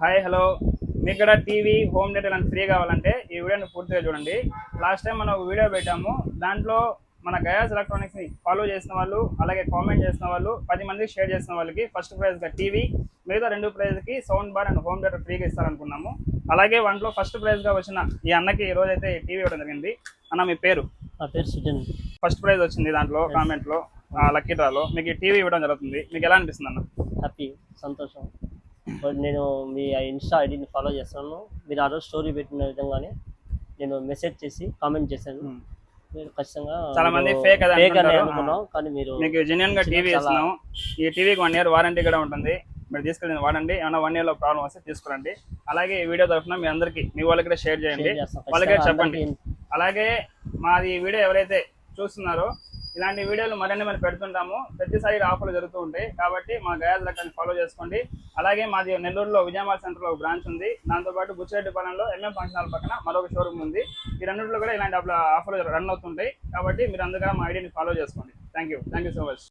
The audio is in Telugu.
హాయ్ హలో, మీకు కూడా టీవీ హోమ్ థియేటర్ అని ఫ్రీ కావాలంటే ఈ వీడియోని పూర్తిగా చూడండి. లాస్ట్ టైం మనం ఒక వీడియో పెట్టాము. దాంట్లో మన గయాస్ ఎలక్ట్రానిక్స్ని ఫాలో చేసిన వాళ్ళు, అలాగే కామెంట్ చేసిన వాళ్ళు, 10 మందికి షేర్ చేసిన వాళ్ళకి ఫస్ట్ ప్రైజ్గా టీవీ, మిగతా 2 ప్రైజ్కి sound bar and home theatre ఫ్రీగా ఇస్తారనుకున్నాము. అలాగే దాంట్లో ఫస్ట్ ప్రైజ్గా వచ్చిన ఈ అన్నకి ఈ రోజు అయితే టీవీ ఇవ్వడం జరిగింది. అన్న మీ పేరు? నా పేరు సుజన్. ఫస్ట్ ప్రైజ్ వచ్చింది దాంట్లో కామెంట్లో, లక్కీ డ్రాలో మీకు టీవీ ఇవ్వడం జరుగుతుంది. మీకు ఎలా అనిపిస్తుంది అన్న? హ్యాపీ, సంతోషం. నేను మీ ఇన్స్టా ఐడిని ఫాలో చేస్తాను. మీరు ఆ రోజు స్టోరీ పెట్టిన విధంగానే నేను మెసేజ్ చేసి కామెంట్ చేశాను. మీరు ఖచ్చితంగా చాలా మంది ఫేక్ అని అనుకున్నాం, కానీ మీరు మీకు జెన్యున్ గా టీవీ ఇస్తున్నాం. ఈ టీవీకి 1 year వారంటీ కూడా ఉంటుంది. మీరు తీసుకెళ్ళి వాడండి. ఏమైనా 1 year లో ప్రాబ్లం వస్తే తీసుకురండి. అలాగే ఈ వీడియో తరఫున మీ అందరికి, మీ వాళ్ళకి కూడా షేర్ చేయండి, వాళ్ళకే చెప్పండి. అలాగే మాది వీడియో ఎవరైతే చూస్తున్నారో ఇలాంటి వీడియోలు మరిన్ని మనం పెడుతుంటాము. ప్రతిసారి ఆఫర్లు జరుగుతూ ఉంటాయి. కాబట్టి మా గయాస్ రకాన్ని ఫాలో చేసుకోండి. అలాగే మాది నెల్లూరులో విజయమాల్ సెంటర్లో ఒక బ్రాంచ్ ఉంది. దాంతోపాటు బుచ్చిరెడ్డిపాలెంలో ఎంఎం ఫంక్షన్ హాల్ పక్కన మరొక షోరూమ్ ఉంది. ఈ రెండింటిలో కూడా ఇలాంటి ఆఫర్లు రన్ అవుతుంటాయి. కాబట్టి మీరు అందుకని మా ఐడిని ఫాలో చేసుకోండి. Thank you so much.